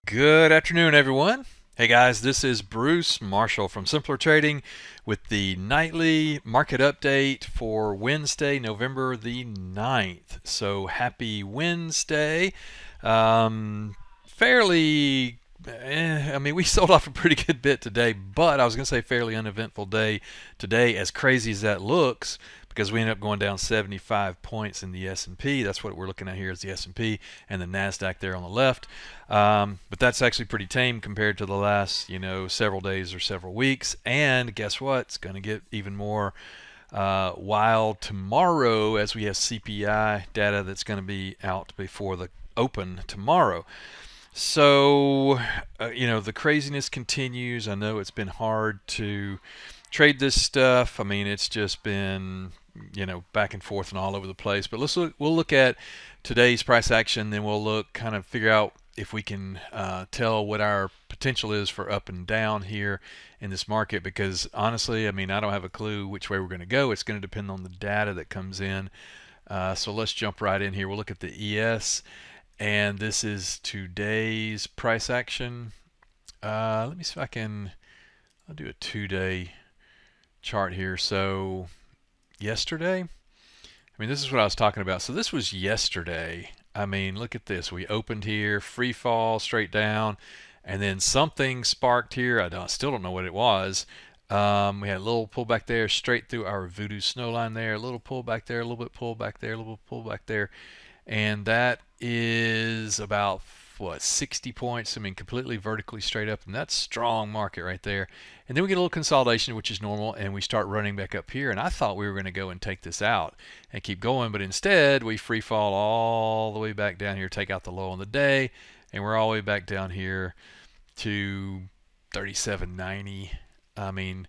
Good afternoon, everyone. Hey guys, this is Bruce Marshall from Simpler Trading with the nightly market update for Wednesday, November the 9th. So happy Wednesday. Fairly, we sold off a pretty good bit today, but I was going to say fairly uneventful day today, as crazy as that looks, because we ended up going down 75 points in the S&P. That's what we're looking at here is the S&P and the NASDAQ there on the left. But that's actually pretty tame compared to the last, several days or several weeks. And guess what? It's going to get even more wild tomorrow as we have CPI data that's going to be out before the open tomorrow. So, the craziness continues. I know it's been hard to trade this stuff. I mean, it's just been, back and forth and all over the place. But we'll look at today's price action, then we'll kind of figure out if we can tell what our potential is for up and down here in this market, because honestly, I don't have a clue which way we're going to go. It's going to depend on the data that comes in. So let's jump right in here. We'll look at the ES, and this is today's price action. Let me see if I'll do a 2-day chart here. So yesterday, this is what I was talking about. So this was yesterday. Look at this. We opened here, free fall, straight down, and then something sparked here. I still don't know what it was. We had a little pullback there, straight through our voodoo snow line there, a little pullback there, a little bit pullback there, a little pullback there. And that is about, 60 points. Completely vertically straight up, and that's strong market right there. And then we get a little consolidation, which is normal, and we start running back up here. And I thought we were going to go and take this out and keep going, but instead we free fall all the way back down here, take out the low on the day, and we're all the way back down here to 37.90.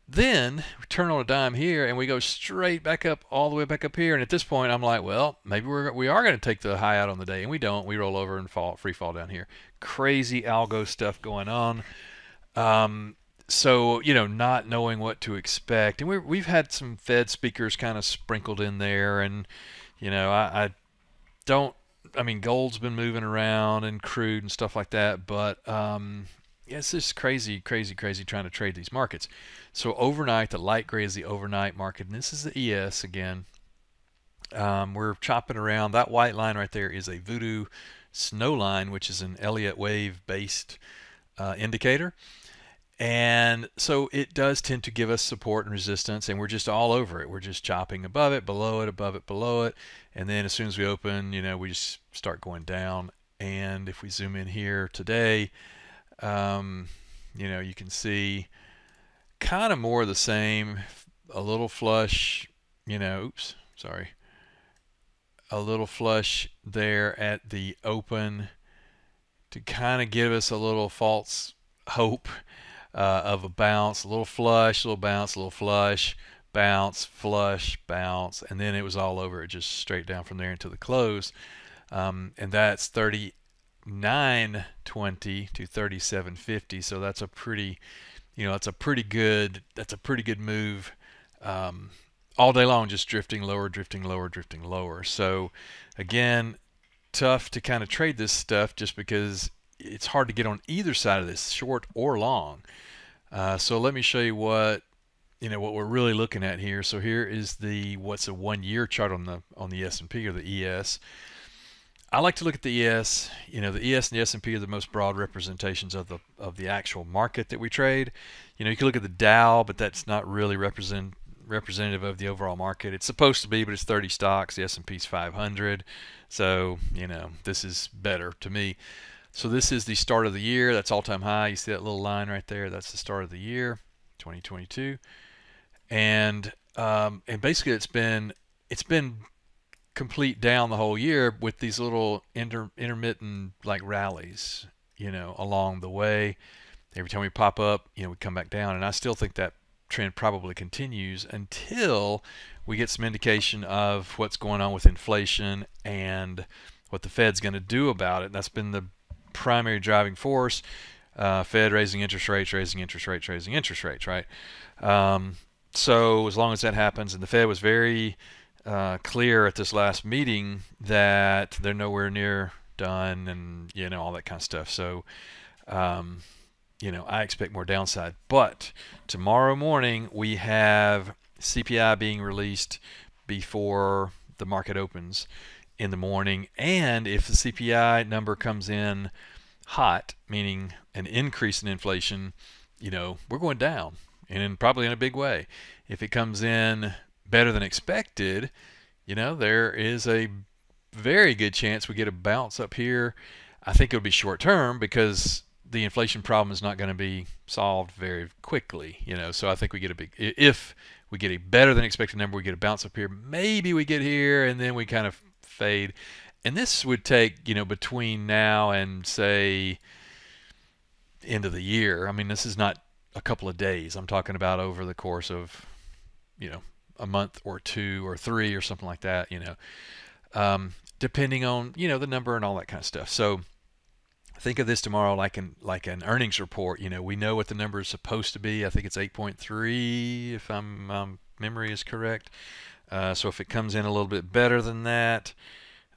Then we turn on a dime here and we go straight back up, all the way back up here. And at this point, I'm like, well, maybe we are going to take the high out on the day, and we don't. We roll over and free fall down here. Crazy algo stuff going on. So not knowing what to expect, and we've had some Fed speakers kind of sprinkled in there, and I don't. Gold's been moving around and crude and stuff like that, but it's just crazy trying to trade these markets. So overnight, the light gray is the overnight market, and this is the ES again. We're chopping around. That white line right there is a voodoo snow line, which is an Elliott wave based indicator. And so it does tend to give us support and resistance, and we're just all over it. We're just chopping above it, below it, above it, below it. And then as soon as we open, we just start going down. And if we zoom in here today, you can see kind of more of the same, a little flush, oops, sorry, a little flush there at the open to kind of give us a little false hope of a bounce, a little flush, a little bounce, a little flush, bounce, flush, bounce, and then it was all over. It just straight down from there into the close, and that's 39.20 to 37.50. So that's a pretty, that's a pretty good move. All day long, just drifting lower, drifting lower, drifting lower. So again, tough to kind of trade this stuff just because it's hard to get on either side of this, short or long. So let me show you what we're really looking at here. So here is what's a 1-year chart on the S&P or the ES. I like to look at the ES. The ES and the S&P are the most broad representations of the actual market that we trade. You can look at the Dow, but that's not really representative of the overall market. It's supposed to be, but it's 30 stocks. The S&P's 500. So this is better to me. So this is the start of the year. That's all-time high. You see that little line right there? That's the start of the year, 2022. And basically it's been complete down the whole year with these little intermittent like rallies, along the way. Every time we pop up, we come back down, and I still think that trend probably continues until we get some indication of what's going on with inflation and what the Fed's going to do about it. That's been the primary driving force. Fed raising interest rates, right? So as long as that happens, and the Fed was very clear at this last meeting that they're nowhere near done, and you know, all that kind of stuff. So you know, I expect more downside. But tomorrow morning we have CPI being released before the market opens in the morning, and if the CPI number comes in hot, meaning an increase in inflation, you know, we're going down, and probably in a big way. If it comes in better than expected, you know, there is a very good chance we get a bounce up here. I think it'll be short term because the inflation problem is not going to be solved very quickly, you know. So I think we get a big, if we get a better than expected number, we get a bounce up here. Maybe we get here and then we kind of fade. And this would take, you know, between now and say end of the year. I mean, this is not a couple of days. I'm talking about over the course of, you know, a month or 2 or 3 or something like that, you know, depending on, you know, the number and all that kind of stuff. So think of this tomorrow like an earnings report. You know, we know what the number is supposed to be. I think it's 8.3 if memory is correct. So if it comes in a little bit better than that,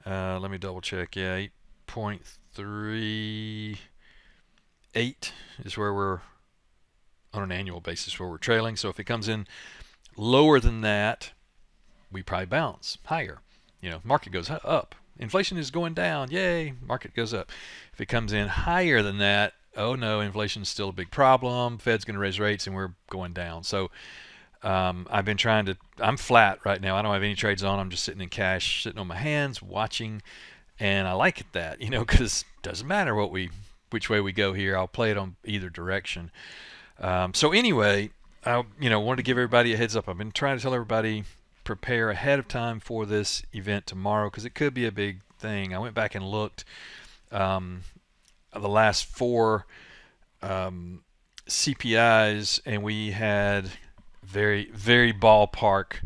let me double check. Yeah, 8.38 is where we're on an annual basis where we're trailing. So if it comes in lower than that, we probably bounce higher. You know, market goes up. Inflation is going down. Yay, market goes up. If it comes in higher than that, oh no, inflation is still a big problem. Fed's going to raise rates and we're going down. So I've been trying to, I'm flat right now. I don't have any trades on. I'm just sitting in cash, sitting on my hands, watching. And I like it that, you know, because it doesn't matter which way we go here. I'll play it on either direction. So anyway, I wanted to give everybody a heads up. I've been trying to tell everybody, prepare ahead of time for this event tomorrow because it could be a big thing. I went back and looked the last 4 CPIs, and we had very, very ballpark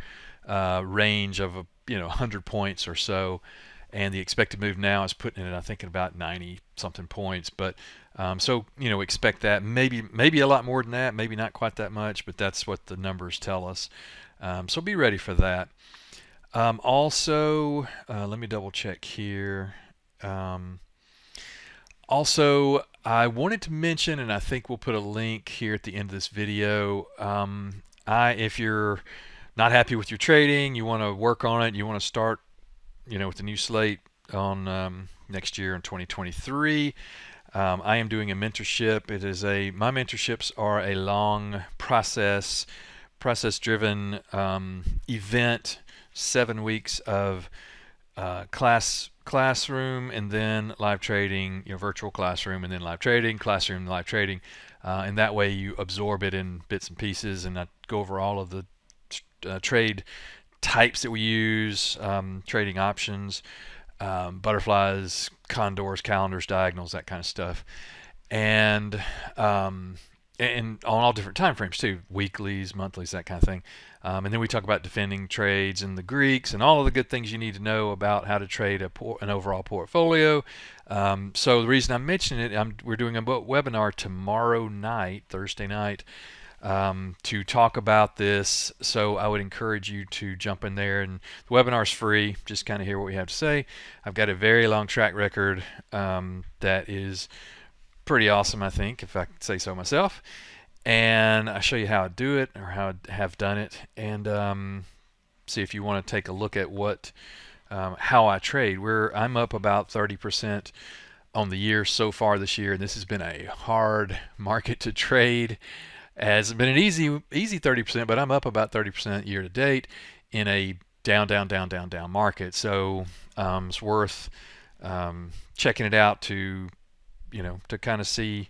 range of 100 points or so, and the expected move now is putting it, I think, at about 90 something points. But so expect that, maybe a lot more than that, maybe not quite that much, but that's what the numbers tell us. So be ready for that. Also, let me double check here. Also, I wanted to mention, and I think we'll put a link here at the end of this video. If you're not happy with your trading, you want to work on it, you want to start, with the new slate on next year in 2023. I am doing a mentorship. My mentorships are a long process-driven event, 7 weeks of classroom, and then live trading, virtual classroom, and then live trading, classroom, live trading, and that way you absorb it in bits and pieces. And I go over all of the trade types that we use, trading options, butterflies, condors, calendars, diagonals, that kind of stuff, and on all different time frames too, weeklies, monthlies, that kind of thing. And then we talk about defending trades and the Greeks and all of the good things you need to know about how to trade an overall portfolio. So the reason I'm mentioning it, we're doing a webinar tomorrow night, Thursday night, to talk about this. So I would encourage you to jump in there, and the webinar is free. Just kind of hear what we have to say. I've got a very long track record that is pretty awesome, I think, if I could say so myself. And I show you how I do it, or how I have done it, and see if you want to take a look at how I trade. I'm up about 30% on the year so far this year, and this has been a hard market to trade. It hasn't been an easy 30%, but I'm up about 30% year to date in a down market. So it's worth checking it out to kind of see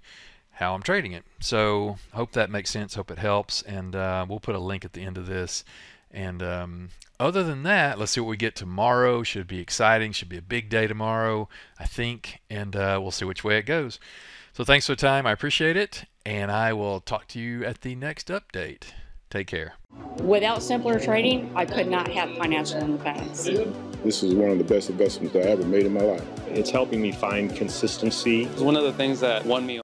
how I'm trading it. So hope that makes sense, hope it helps, and we'll put a link at the end of this. And other than that, let's see what we get tomorrow. Should be exciting, should be a big day tomorrow, I think, and we'll see which way it goes. So thanks for the time, I appreciate it, and I will talk to you at the next update. Take care. Without simpler trading, I could not have financial independence. This is one of the best investments I ever made in my life. It's helping me find consistency. It's one of the things that won me